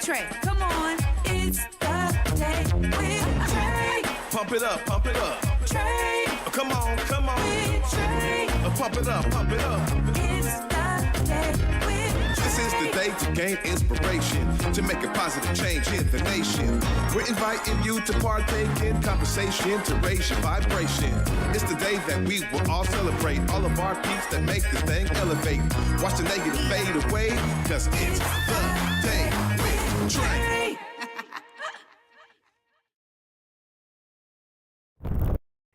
Trae. Come on, it's the day with Trae. Pump it up, pump it up. Trae. Oh, come on, come on. With Trae. Pump it up, pump it up. It's the day with Trae. This is the day to gain inspiration, to make a positive change in the nation. We're inviting you to partake in conversation, to raise your vibration. It's the day that we will all celebrate all of our peeps that make this thing elevate. Watch the negative fade away, cause it's the day with Trae.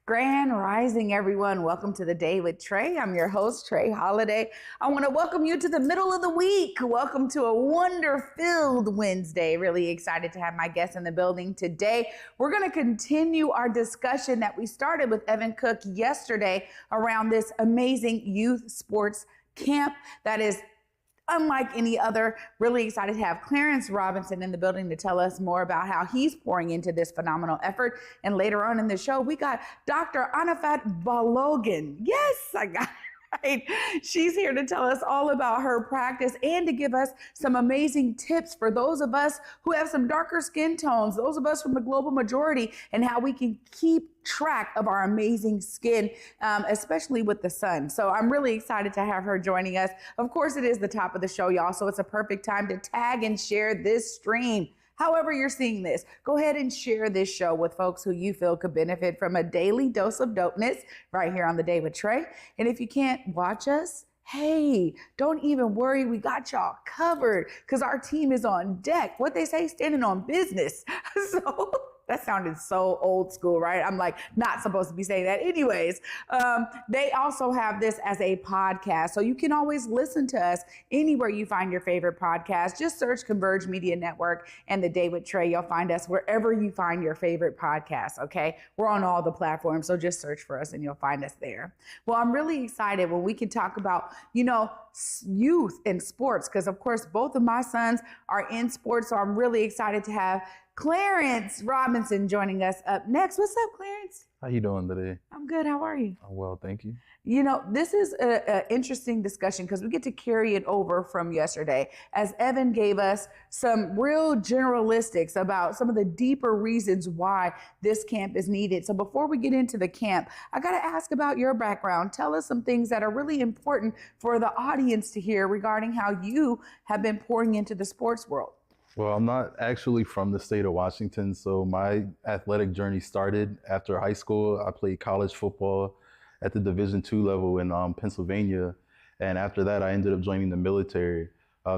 Grand Rising, everyone. Welcome to the Day with Trae. I'm your host, Trae Holiday. I want to welcome you to the middle of the week. Welcome to a wonder-filled Wednesday. Really excited to have my guest in the building today. We're going to continue our discussion that we started with Evan Cook yesterday around this amazing youth sports camp that is unlike any other. Really excited to have Clarence Robinson in the building to tell us more about how he's pouring into this phenomenal effort. And later on in the show, we got Dr. Anifat Balogun. Yes, I got it right. She's here to tell us all about her practice and to give us some amazing tips for those of us who have some darker skin tones, those of us from the global majority, and how we can keep track of our amazing skin, especially with the sun. So I'm really excited to have her joining us. Of course, it is the top of the show, y'all, so it's a perfect time to tag and share this stream. However you're seeing this, go ahead and share this show with folks who you feel could benefit from a daily dose of dopeness right here on The Day with Trae. And if you can't watch us, hey, don't even worry. We got y'all covered because our team is on deck. What they say, standing on business. So that sounded so old school, right? I'm like, not supposed to be saying that. Anyways, they also have this as a podcast. So you can always listen to us anywhere you find your favorite podcast. Just search Converge Media Network and The Day with Trae. You'll find us wherever you find your favorite podcast, okay? We're on all the platforms, so just search for us and you'll find us there. Well, I'm really excited when we can talk about, youth and sports, because of course, both of my sons are in sports. So I'm really excited to have Clarence Robinson joining us up next. What's up, Clarence? How you doing today? I'm good. How are you? I'm well, thank you. This is an interesting discussion because we get to carry it over from yesterday as Evan gave us some real generalistics about some of the deeper reasons why this camp is needed. So before we get into the camp, I got to ask about your background. Tell us some things that are really important for the audience to hear regarding how you have been pouring into the sports world. Well, I'm not actually from the state of Washington, so my athletic journey started after high school. I played college football at the Division II level in Pennsylvania, and after that, I ended up joining the military.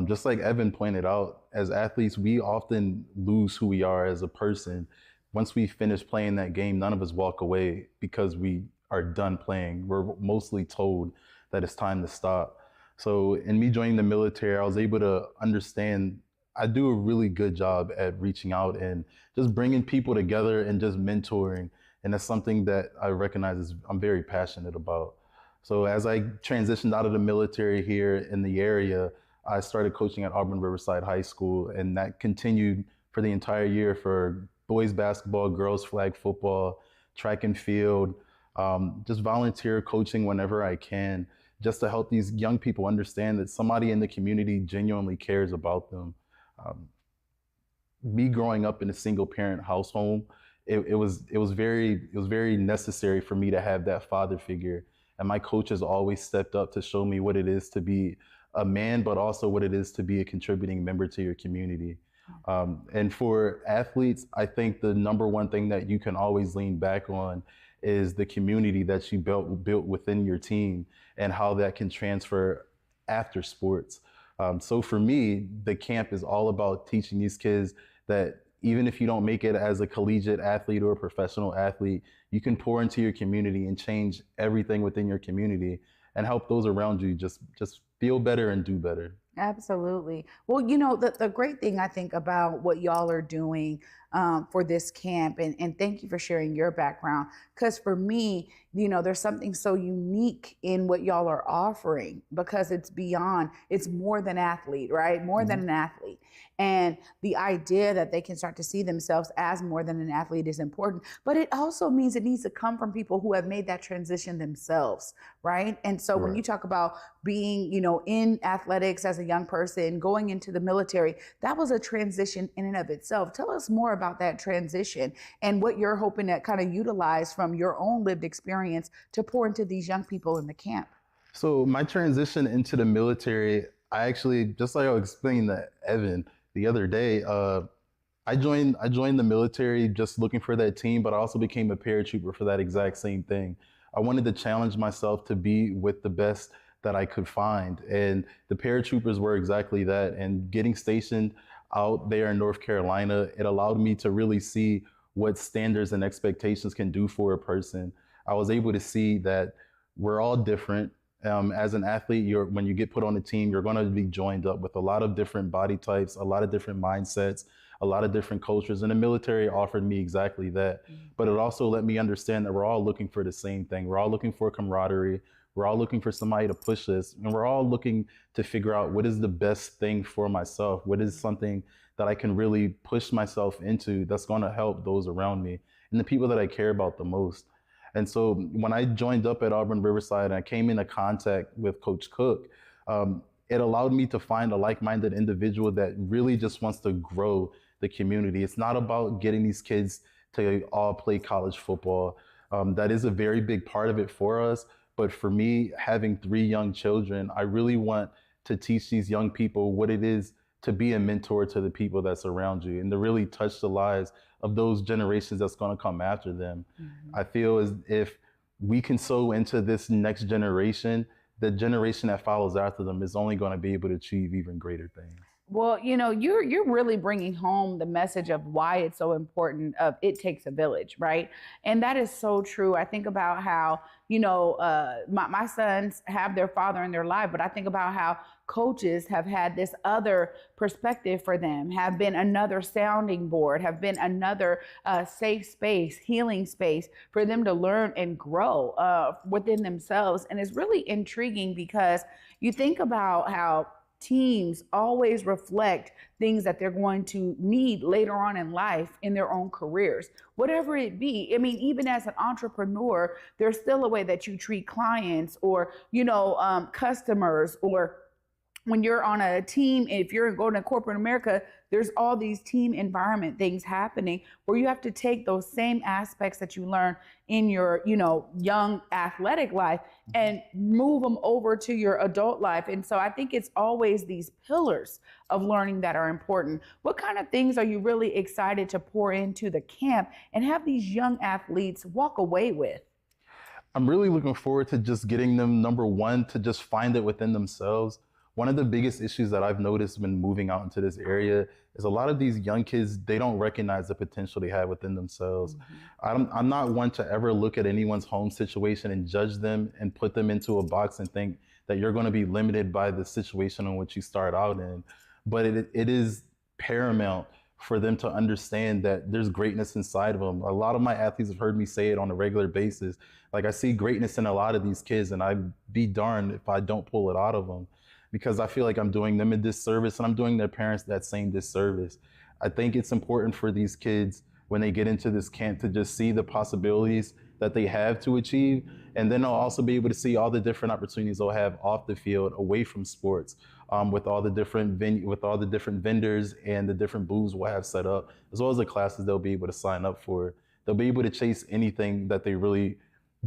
Just like Evan pointed out, as athletes, we often lose who we are as a person. Once we finish playing that game, none of us walk away because we are done playing. We're mostly told that it's time to stop. So in me joining the military, I was able to understand I do a really good job at reaching out and just bringing people together and just mentoring. And that's something that I recognize I'm very passionate about. So as I transitioned out of the military here in the area, I started coaching at Auburn Riverside High School, and that continued for the entire year for boys basketball, girls flag football, track and field, just volunteer coaching whenever I can, just to help these young people understand that somebody in the community genuinely cares about them. Me growing up in a single parent household, it was very necessary for me to have that father figure. And my coach has always stepped up to show me what it is to be a man, but also what it is to be a contributing member to your community. And for athletes, I think the number one thing that you can always lean back on is the community that you built within your team and how that can transfer after sports. So for me, the camp is all about teaching these kids that even if you don't make it as a collegiate athlete or a professional athlete, you can pour into your community and change everything within your community and help those around you just feel better and do better. Absolutely. Well, the great thing I think about what y'all are doing for this camp. And thank you for sharing your background. Because for me, there's something so unique in what y'all are offering, because it's beyond, it's more than athlete, right? More than an athlete. And the idea that they can start to see themselves as more than an athlete is important. But it also means it needs to come from people who have made that transition themselves, right? And so when you talk about being, in athletics as a young person, going into the military, that was a transition in and of itself. Tell us more about that transition and what you're hoping to kind of utilize from your own lived experience to pour into these young people in the camp. So my transition into the military, I actually, just like I was explaining to Evan the other day, I joined the military just looking for that team, but I also became a paratrooper for that exact same thing. I wanted to challenge myself to be with the best that I could find. And the paratroopers were exactly that. And getting stationed out there in North Carolina, it allowed me to really see what standards and expectations can do for a person. I was able to see that we're all different. As an athlete, when you get put on a team, you're going to be joined up with a lot of different body types, a lot of different mindsets, a lot of different cultures. And the military offered me exactly that. But it also let me understand that we're all looking for the same thing. We're all looking for camaraderie. We're all looking for somebody to push us. And we're all looking to figure out what is the best thing for myself. What is something that I can really push myself into that's going to help those around me and the people that I care about the most. And so when I joined up at Auburn Riverside and I came into contact with Coach Cook, it allowed me to find a like-minded individual that really just wants to grow the community. It's not about getting these kids to all play college football. That is a very big part of it for us. But for me, having 3 young children, I really want to teach these young people what it is to be a mentor to the people that's around you and to really touch the lives of those generations that's going to come after them. I feel as if we can sow into this next generation, the generation that follows after them is only going to be able to achieve even greater things. Well, you're really bringing home the message of why it's so important of it takes a village, right? And that is so true. I think about how, my sons have their father in their life, but I think about how coaches have had this other perspective for them, have been another sounding board, have been another safe space, healing space for them to learn and grow within themselves. And it's really intriguing because you think about how teams always reflect things that they're going to need later on in life in their own careers, whatever it be. I mean, even as an entrepreneur, there's still a way that you treat clients or, customers, or when you're on a team, if you're going to corporate America, there's all these team environment things happening where you have to take those same aspects that you learn in your, young athletic life and move them over to your adult life. And so I think it's always these pillars of learning that are important. What kind of things are you really excited to pour into the camp and have these young athletes walk away with? I'm really looking forward to just getting them, number one, to just find it within themselves. One of the biggest issues that I've noticed when moving out into this area is a lot of these young kids, they don't recognize the potential they have within themselves. I'm not one to ever look at anyone's home situation and judge them and put them into a box and think that you're going to be limited by the situation in which you start out in. But it is paramount for them to understand that there's greatness inside of them. A lot of my athletes have heard me say it on a regular basis. Like, I see greatness in a lot of these kids, and I'd be darned if I don't pull it out of them, because I feel like I'm doing them a disservice and I'm doing their parents that same disservice. I think it's important for these kids when they get into this camp to just see the possibilities that they have to achieve. And then they'll also be able to see all the different opportunities they'll have off the field, away from sports, with all the different vendors and the different booths we'll have set up, as well as the classes they'll be able to sign up for. They'll be able to chase anything that they really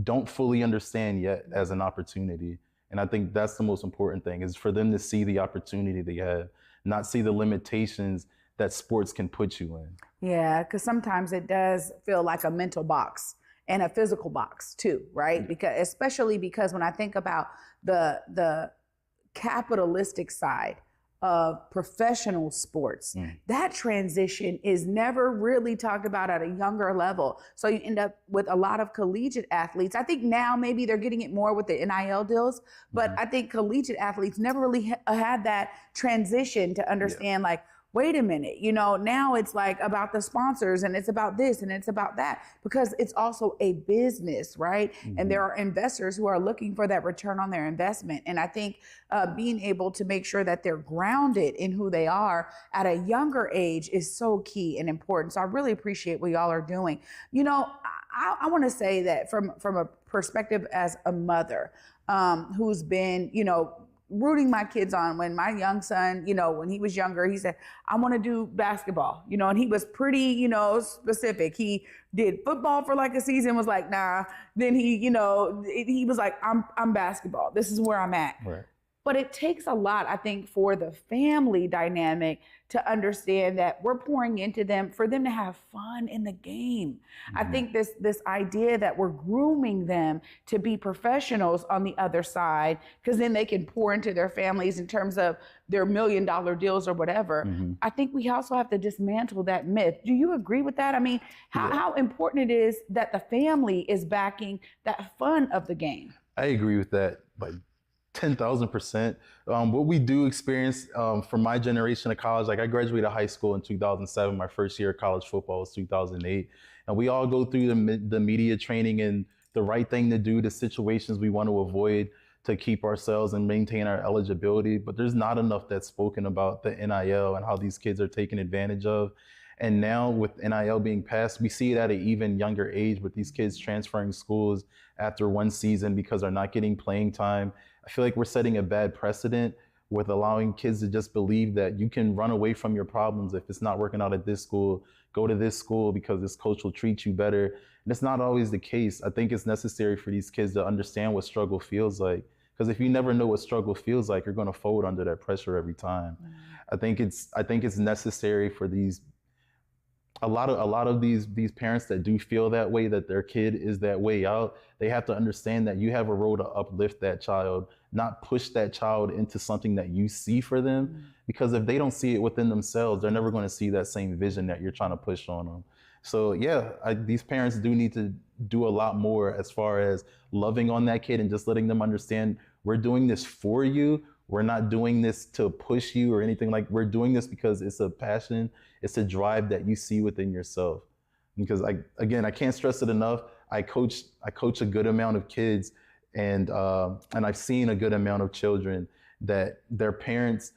don't fully understand yet as an opportunity. And I think that's the most important thing, is for them to see the opportunity they have, not see the limitations that sports can put you in. Yeah, because sometimes it does feel like a mental box and a physical box too, right? Especially because when I think about the capitalistic side of professional sports, that transition is never really talked about at a younger level. So you end up with a lot of collegiate athletes. I think now maybe they're getting it more with the NIL deals, but I think collegiate athletes never really had that transition to understand like, wait a minute, you know, now it's like about the sponsors and it's about this and it's about that, because it's also a business, right? And there are investors who are looking for that return on their investment. And I think being able to make sure that they're grounded in who they are at a younger age is so key and important. So I really appreciate what y'all are doing. You know, I want to say that from a perspective as a mother who's been, you know, rooting my kids on. When my young son, you know, when he was younger, he said, I want to do basketball, you know, and he was pretty, you know, specific. He did football for like a season, was like, nah. Then he, you know, he was like, I'm basketball. This is where I'm at. Right. But it takes a lot, I think, for the family dynamic to understand that we're pouring into them for them to have fun in the game. I think this idea that we're grooming them to be professionals on the other side, because then they can pour into their families in terms of their $1 million deals or whatever. I think we also have to dismantle that myth. Do you agree with that? I mean, how important it is that the family is backing that fun of the game? I agree with that. Like 10,000%. What we do experience from my generation of college, like I graduated high school in 2007. My first year of college football was 2008. And we all go through the media training and the right thing to do, the situations we want to avoid to keep ourselves and maintain our eligibility. But there's not enough that's spoken about the NIL and how these kids are taken advantage of. And now with NIL being passed, we see it at an even younger age with these kids transferring schools after one season because they're not getting playing time. I feel like we're setting a bad precedent with allowing kids to just believe that you can run away from your problems. If it's not working out at this school, go to this school because this coach will treat you better. And it's not always the case. I think it's necessary for these kids to understand what struggle feels like. Because if you never know what struggle feels like, you're going to fold under that pressure every time. I think it's necessary for a lot of these parents that do feel that way, that their kid is that way out, they have to understand that you have a role to uplift that child, not push that child into something that you see for them. Because if they don't see it within themselves, they're never going to see that same vision that you're trying to push on them. So yeah, these parents do need to do a lot more as far as loving on that kid and just letting them understand, we're doing this for you. We're not doing this to push you or anything. Like, we're doing this because it's a passion, it's a drive that you see within yourself. Because I can't stress it enough. I coach a good amount of kids, and I've seen a good amount of children that their parents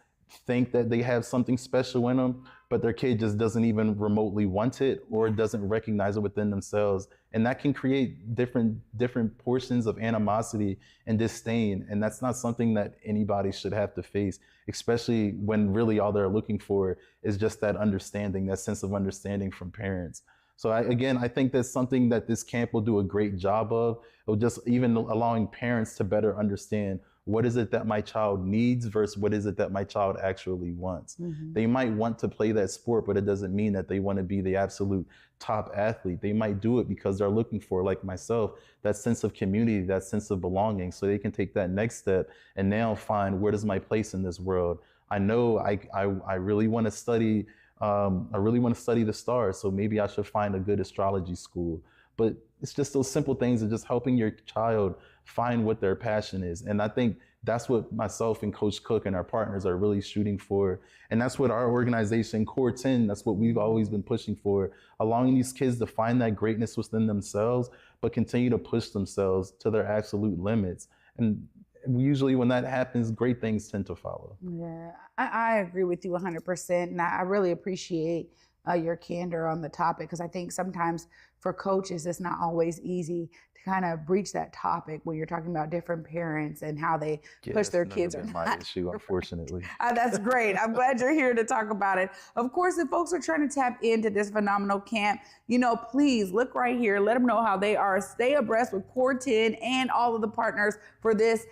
think that they have something special in them, but their kid just doesn't even remotely want it or doesn't recognize it within themselves. And that can create different portions of animosity and disdain. And that's not something that anybody should have to face, especially when really all they're looking for is just that understanding, that sense of understanding from parents. So I think that's something that this camp will do a great job of just even allowing parents to better understand, what is it that my child needs versus what is it that my child actually wants. They might want to play that sport, but it doesn't mean that they want to be the absolute top athlete. They might do it because they're looking for, like myself, that sense of community, that sense of belonging, so they can take that next step and now find, where does my place in this world? I know I really want to study. I really want to study the stars, so maybe I should find a good astrology school. But it's just those simple things of just helping your child find what their passion is. And I think that's what myself and Coach Cook and our partners are really shooting for. And that's what our organization, Core 10, that's what we've always been pushing for, allowing these kids to find that greatness within themselves, but continue to push themselves to their absolute limits. And usually when that happens, great things tend to follow. Yeah, I agree with you 100%. And I really appreciate your candor on the topic, because I think sometimes for coaches, it's not always easy to kind of breach that topic when you're talking about different parents and how they push their kids. That's my issue, unfortunately. That's great. I'm glad you're here to talk about it. Of course, if folks are trying to tap into this phenomenal camp, you know, please look right here. Let them know how they are. Stay abreast with Core 10 and all of the partners for this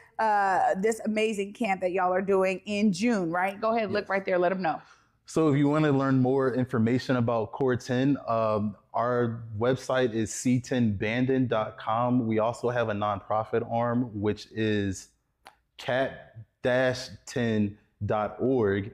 this amazing camp that y'all are doing in June, right? Go ahead, look right there. Let them know. So if you want to learn more information about Core 10, our website is c10bandon.com. We also have a nonprofit arm, which is cat-10.org,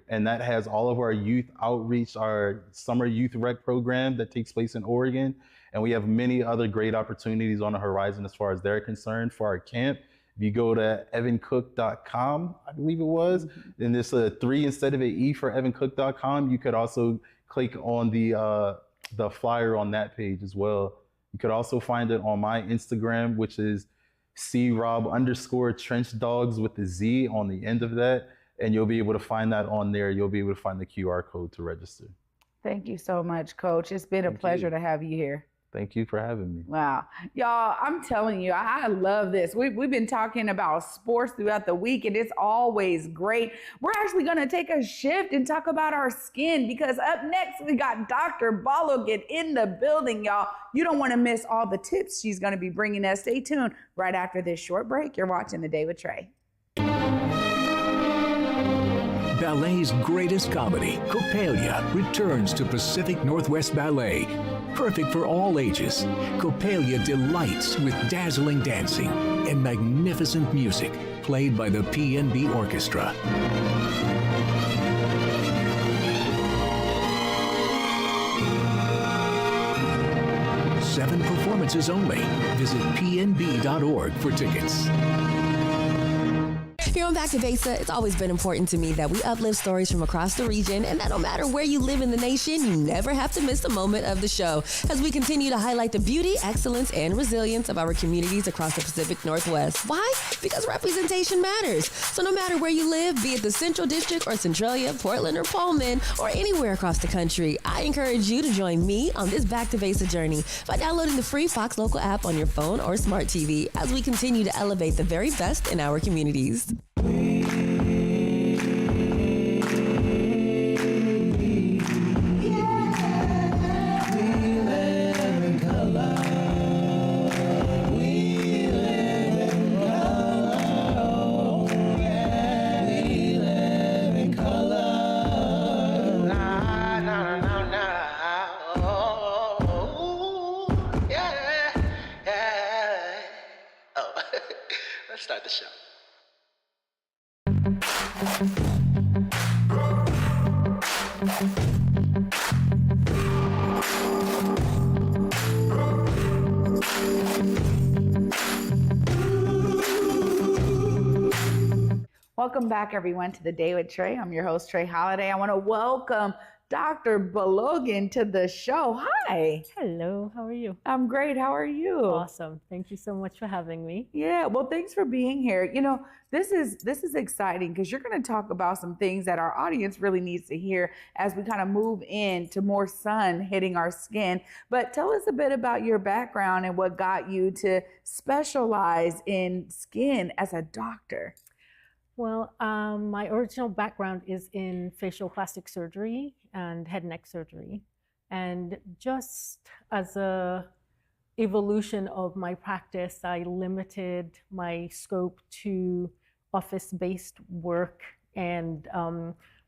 and that has all of our youth outreach, our summer youth rec program that takes place in Oregon. And we have many other great opportunities on the horizon as far as they're concerned for our camp. If you go to evancook.com, I believe it was, and it's a 3 instead of an E for evancook.com. You could also click on the flyer on that page as well. You could also find it on my Instagram, which is CRob_trench dogs with the Z on the end of that. And you'll be able to find that on there. You'll be able to find the QR code to register. Thank you so much, Coach. It's been a pleasure to have you here. Thank you for having me. Wow. Y'all, I'm telling you, I love this. We've been talking about sports throughout the week, and it's always great. We're actually going to take a shift and talk about our skin, because up next, we got Dr. Balogun in the building, y'all. You don't want to miss all the tips she's going to be bringing us. Stay tuned. Right after this short break, you're watching The Day with Trae. Ballet's greatest comedy, Coppelia, returns to Pacific Northwest Ballet. Perfect for all ages, Coppelia delights with dazzling dancing and magnificent music played by the PNB Orchestra. Seven performances only. Visit pnb.org for tickets. Here on Back to Basa, it's always been important to me that we uplift stories from across the region, and that no matter where you live in the nation, you never have to miss a moment of the show as we continue to highlight the beauty, excellence, and resilience of our communities across the Pacific Northwest. Why? Because representation matters. So no matter where you live, be it the Central District or Centralia, Portland or Pullman, or anywhere across the country, I encourage you to join me on this Back to Basa journey by downloading the free Fox Local app on your phone or smart TV as we continue to elevate the very best in our communities. Let's start the show. Welcome back, everyone, to The Day with Trae. I'm your host, Trae Holiday. I want to welcome Dr. Balogun to the show. Hi. Hello, how are you? I'm great. How are you? Awesome. Thank you so much for having me. Yeah, well, thanks for being here. You know, this is exciting because you're going to talk about some things that our audience really needs to hear as we kind of move into more sun hitting our skin. But tell us a bit about your background and what got you to specialize in skin as a doctor. Well, my original background is in facial plastic surgery and head and neck surgery. And just as a evolution of my practice, I limited my scope to office-based work and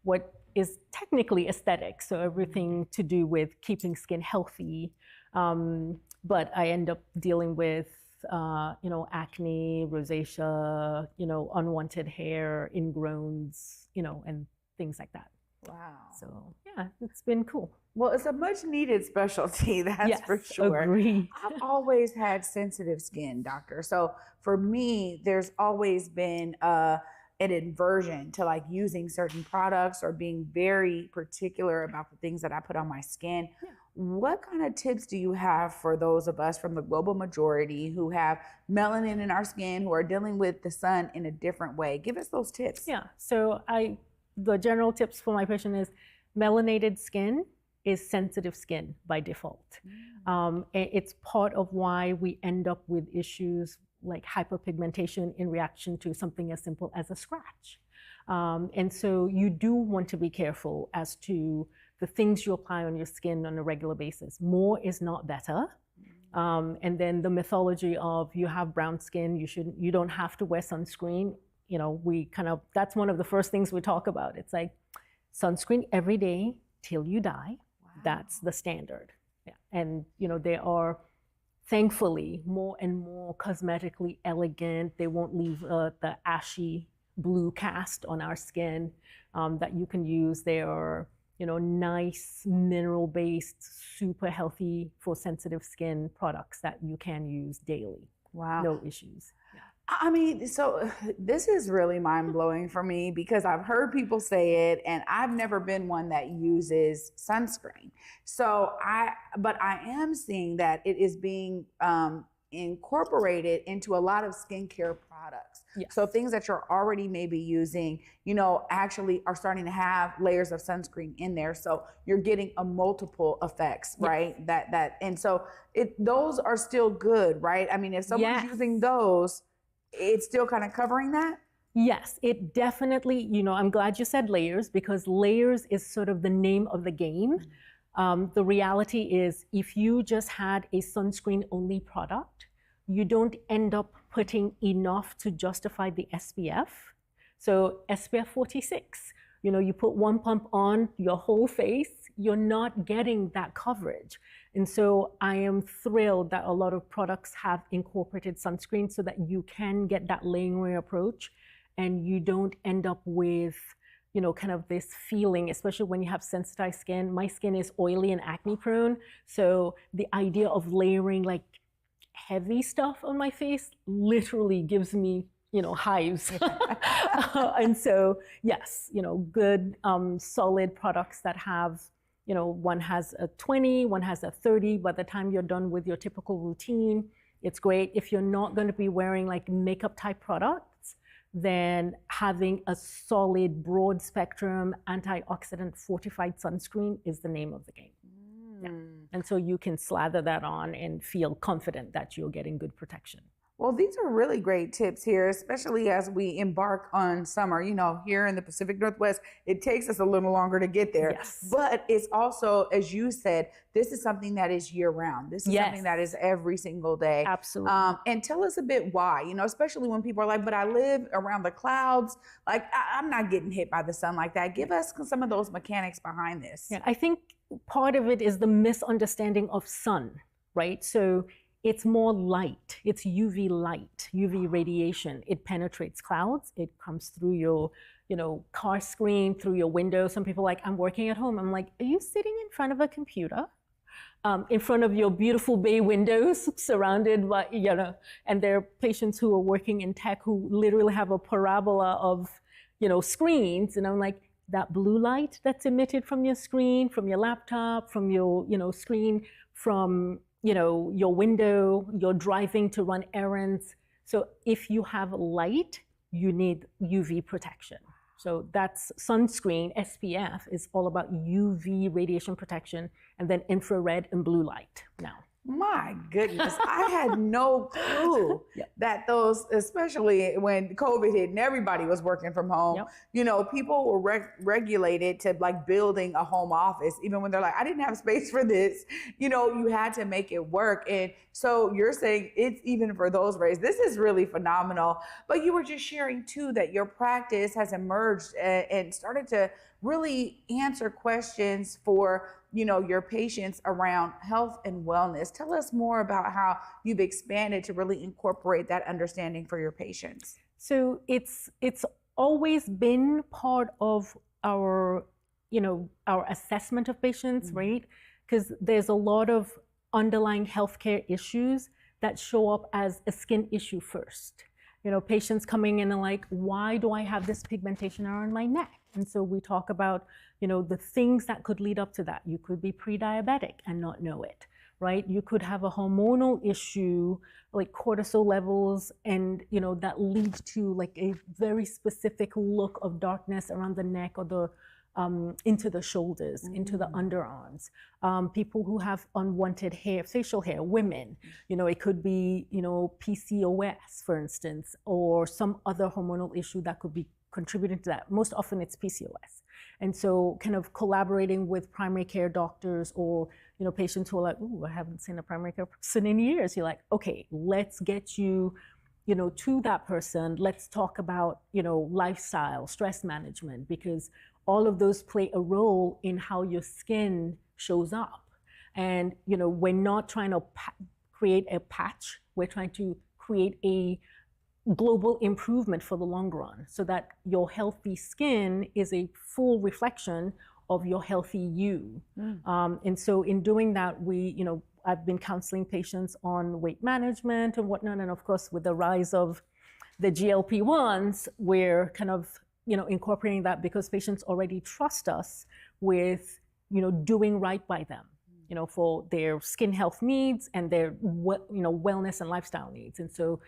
what is technically aesthetic, so everything to do with keeping skin healthy. But I end up dealing with acne, rosacea, unwanted hair, ingrowns, and things like that. Wow. So yeah, it's been cool. Well, it's a much needed specialty, that's Yes, for sure. agree. I've always had sensitive skin, doctor. So for me, there's always been an aversion to like using certain products or being very particular about the things that I put on my skin. Yeah. What kind of tips do you have for those of us from the global majority who have melanin in our skin, who are dealing with the sun in a different way? Give us those tips. Yeah, so the general tips for my patient is melanated skin is sensitive skin by default. It's part of why we end up with issues like hyperpigmentation in reaction to something as simple as a scratch. And so you do want to be careful as to the things you apply on your skin on a regular basis. More is not better. And then the mythology of you have brown skin, you don't have to wear sunscreen. That's one of the first things we talk about. It's like sunscreen every day till you die. Wow. That's the standard. Yeah. And there are thankfully more and more cosmetically elegant. They won't leave the ashy blue cast on our skin that you can use. They are nice mineral-based, super healthy for sensitive skin products that you can use daily. Wow. No issues. Yeah. I mean, so this is really mind blowing for me because I've heard people say it and I've never been one that uses sunscreen. But I am seeing that it is being incorporated into a lot of skincare products. Yes. So things that you're already maybe using, actually are starting to have layers of sunscreen in there. So you're getting a multiple effects, right? Yes. And so those are still good, right? I mean, if someone's using those, it's still kind of covering that? Yes, it definitely, I'm glad you said layers because layers is sort of the name of the game. The reality is if you just had a sunscreen only product, you don't end up putting enough to justify the SPF. So SPF 46, you put one pump on your whole face, you're not getting that coverage. And so I am thrilled that a lot of products have incorporated sunscreen so that you can get that layering approach and you don't end up with, kind of this feeling, especially when you have sensitized skin. My skin is oily and acne prone. So the idea of layering like heavy stuff on my face literally gives me, hives. And so, yes, good, solid products that have, one has a 20, one has a 30. By the time you're done with your typical routine, it's great. If you're not going to be wearing like makeup type products, then having a solid, broad spectrum, antioxidant fortified sunscreen is the name of the game. Yeah. And so you can slather that on and feel confident that you're getting good protection. Well, these are really great tips here, especially as we embark on summer. Here in the Pacific Northwest, it takes us a little longer to get there. Yes. But it's also, as you said, this is something that is year round. This is something that is every single day. Absolutely. And tell us a bit why, especially when people are like, but I live around the clouds. Like, I'm not getting hit by the sun like that. Give us some of those mechanics behind this. Yeah, I think part of it is the misunderstanding of sun, right? So it's more light. It's UV light, UV radiation. It penetrates clouds. It comes through your, car screen, through your window. Some people are like, I'm working at home. I'm like, are you sitting in front of a computer? In front of your beautiful bay windows, surrounded by, and there are patients who are working in tech who literally have a parabola of, screens. And I'm like, that blue light that's emitted from your screen, from your laptop, from your, screen, from your window, you're driving to run errands. So if you have light, you need UV protection. So that's sunscreen, SPF, is all about UV radiation protection, and then infrared and blue light now. My goodness, I had no clue that those, especially when COVID hit and everybody was working from home, people were regulated to like building a home office, even when they're like, I didn't have space for this, you had to make it work. And so you're saying it's even for those rays. This is really phenomenal. But you were just sharing too that your practice has emerged and started to really answer questions for your patients around health and wellness. Tell us more about how you've expanded to really incorporate that understanding for your patients. So it's always been part of our, our assessment of patients, right? Because there's a lot of underlying healthcare issues that show up as a skin issue first. Patients coming in and like, why do I have this pigmentation around my neck? And so we talk about, the things that could lead up to that. You could be pre-diabetic and not know it, right? You could have a hormonal issue like cortisol levels and, that leads to like a very specific look of darkness around the neck or the into the shoulders, into the underarms. People who have unwanted hair, facial hair, women, it could be, PCOS, for instance, or some other hormonal issue that could be contributing to that. Most often it's PCOS. And so kind of collaborating with primary care doctors or, patients who are like, ooh, I haven't seen a primary care person in years. You're like, okay, let's get you, to that person. Let's talk about, lifestyle, stress management, because all of those play a role in how your skin shows up. And, we're not trying to create a patch. We're trying to create a global improvement for the long run so that your healthy skin is a full reflection of your healthy you. And so in doing that, I've been counseling patients on weight management and whatnot. And of course, with the rise of the GLP-1s, we're kind of, incorporating that because patients already trust us with, doing right by them, for their skin health needs and their, wellness and lifestyle needs. And so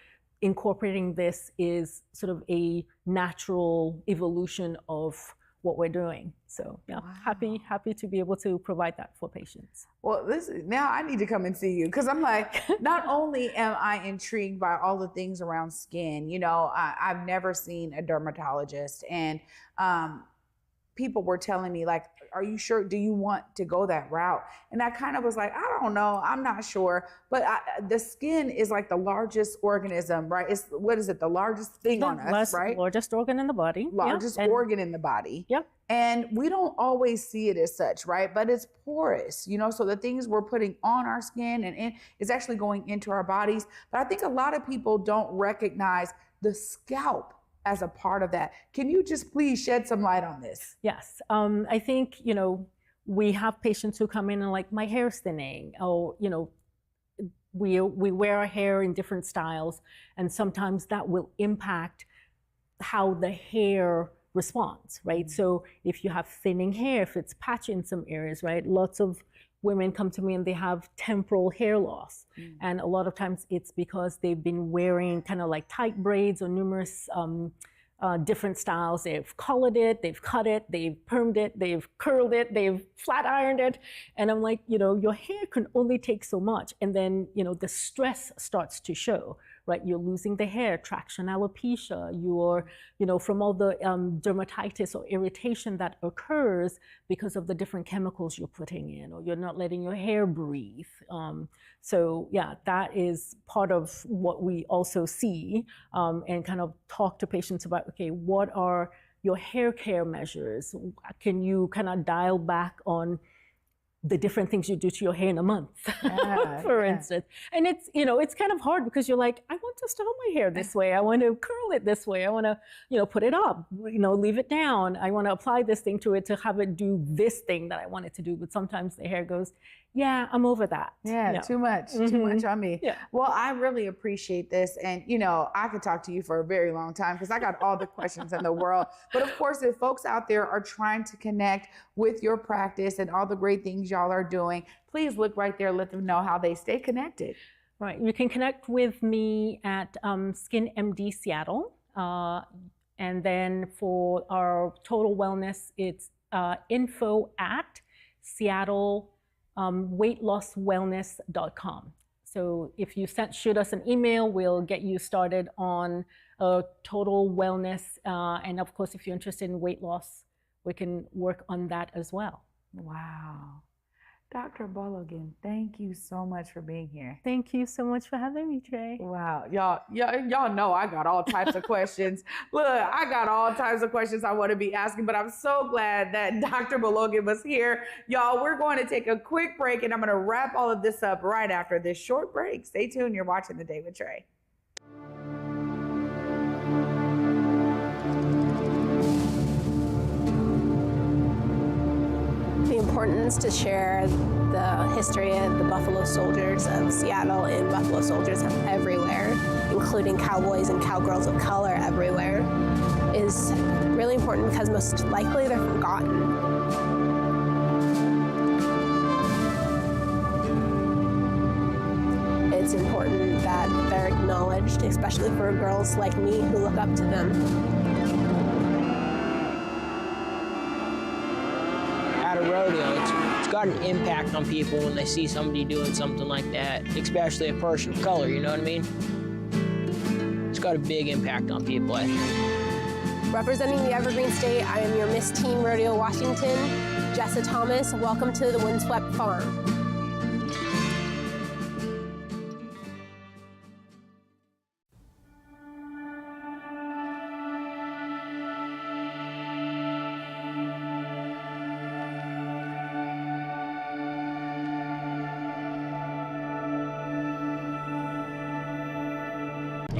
incorporating this is sort of a natural evolution of what we're doing. So yeah, Wow. happy to be able to provide that for patients. Well, now I need to come and see you because I'm like, not only am I intrigued by all the things around skin, I've never seen a dermatologist, and people were telling me like, are you sure? Do you want to go that route? And I kind of was like, I don't know. I'm not sure. But the skin is like the largest organism, right? What is it? The largest thing on us, right? Largest organ in the body. Largest organ in the body. Yep. And we don't always see it as such, right? But it's porous, so the things we're putting on our skin and is actually going into our bodies. But I think a lot of people don't recognize the scalp as a part of that. Can you just please shed some light on this? Yes. I think, we have patients who come in and like, my hair's thinning, or, we wear our hair in different styles, and sometimes that will impact how the hair responds, right? Mm-hmm. So if you have thinning hair, if it's patchy in some areas, right? Lots of women come to me and they have temporal hair loss. Mm. And a lot of times it's because they've been wearing kind of like tight braids or numerous different styles. They've colored it, they've cut it, they've permed it, they've curled it, they've flat ironed it. And I'm like, your hair can only take so much. And then, the stress starts to show, right? You're losing the hair, traction alopecia, you're, from all the dermatitis or irritation that occurs because of the different chemicals you're putting in, or you're not letting your hair breathe. So yeah, that is part of what we also see, and kind of talk to patients about, okay, what are your hair care measures? Can you kind of dial back on the different things you do to your hair in a month, for instance. And it's, it's kind of hard because you're like, I want to style my hair this way. I want to curl it this way. I want to, put it up, leave it down. I want to apply this thing to it to have it do this thing that I want it to do. But sometimes the hair goes, yeah, I'm over that. Yeah, too much on me. Yeah. Well, I really appreciate this. And, I could talk to you for a very long time because I got all the questions in the world. But of course, if folks out there are trying to connect with your practice and all the great things y'all are doing, please look right there. Let them know how they stay connected. Right. You can connect with me at SkinMD Seattle. And then for our total wellness, it's info at Seattle weightlosswellness.com. So if you shoot us an email, we'll get you started on total wellness. And of course, if you're interested in weight loss, we can work on that as well. Wow. Dr. Balogun, thank you so much for being here. Thank you so much for having me, Trae. Wow. Y'all know I got all types of questions. Look, I got all types of questions I want to be asking, but I'm so glad that Dr. Balogun was here. Y'all, we're going to take a quick break, and I'm going to wrap all of this up right after this short break. Stay tuned. You're watching The Day with Trae. The importance to share the history of the Buffalo Soldiers of Seattle and Buffalo Soldiers everywhere, including cowboys and cowgirls of color everywhere, is really important because most likely they're forgotten. It's important that they're acknowledged, especially for girls like me who look up to them. At a rodeo, it's got an impact on people when they see somebody doing something like that, especially a person of color, you know what I mean? It's got a big impact on people, I think. Representing the Evergreen State, I am your Miss Teen Rodeo Washington, Jessa Thomas. Welcome to the Windswept Farm.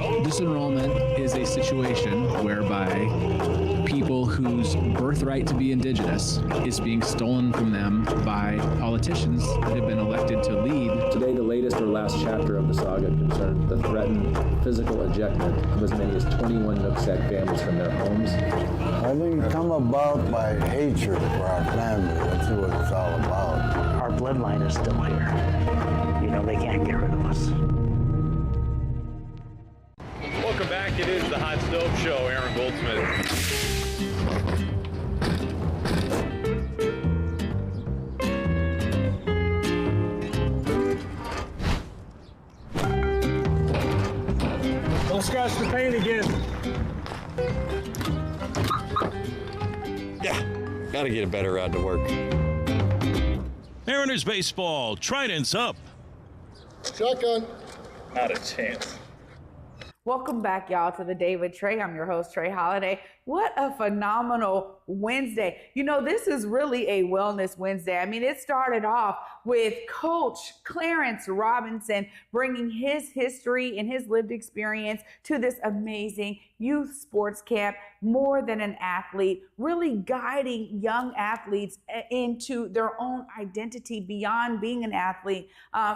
Disenrollment is a situation whereby people whose birthright to be indigenous is being stolen from them by politicians that have been elected to lead. Today, the latest or last chapter of the saga concerned the threatened physical ejectment of as many as 21 Nooksack families from their homes. I think it's come about by hatred for our family. That's what it's all about. Our bloodline is still here. You know, they can't get rid of us. Welcome back. It is the Hot Stove Show. Aaron Goldsmith. Don't scratch the paint again. Yeah, gotta get a better ride to work. Mariners baseball, Trident's up. Shotgun. Not a chance. Welcome back, y'all, to the Day with Trae. I'm your host, Trae Holiday. What a phenomenal Wednesday. You know, this is really a Wellness Wednesday. I mean, it started off with Coach Clarence Robinson bringing his history and his lived experience to this amazing youth sports camp, More Than an Athlete, really guiding young athletes into their own identity beyond being an athlete.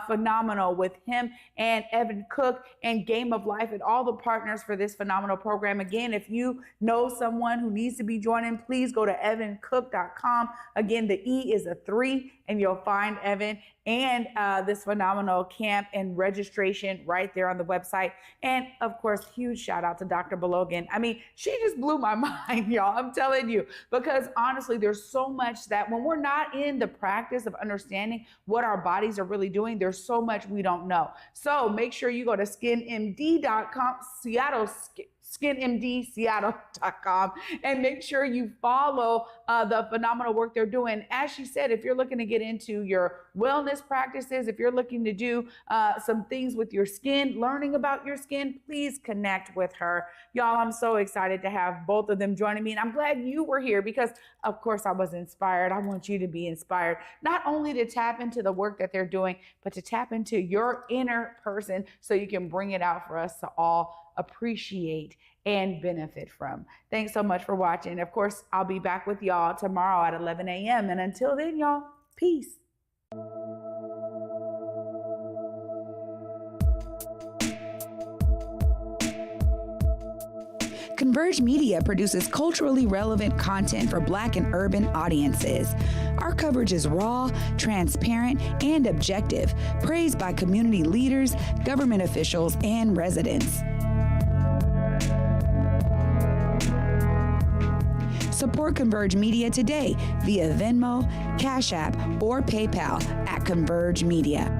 Phenomenal with him and Evan Cook and Game of Life and all the partners for this phenomenal program. Again, if you know someone who needs to be joining, please go to evancook.com. Again, the E is a 3 and you'll find Evan and this phenomenal camp and registration right there on the website. And of course, huge shout out to Dr. Balogun. I mean, she just blew my mind, y'all. I'm telling you, because honestly, there's so much that when we're not in the practice of understanding what our bodies are really doing, there's so much we don't know. So make sure you go to SkinMD.com, SkinMDSeattle.com, and make sure you follow the phenomenal work they're doing. As she said, if you're looking to get into your wellness practices, if you're looking to do some things with your skin, learning about your skin, please connect with her. Y'all, I'm so excited to have both of them joining me, and I'm glad you were here because, of course, I was inspired. I want you to be inspired, not only to tap into the work that they're doing, but to tap into your inner person so you can bring it out for us to all appreciate and benefit from. Thanks so much for watching. Of course, I'll be back with y'all tomorrow at 11 a.m. And until then, y'all, peace. Converge Media produces culturally relevant content for Black and urban audiences. Our coverage is raw, transparent, and objective, praised by community leaders, government officials, and residents. Support Converge Media today via Venmo, Cash App, or PayPal at Converge Media.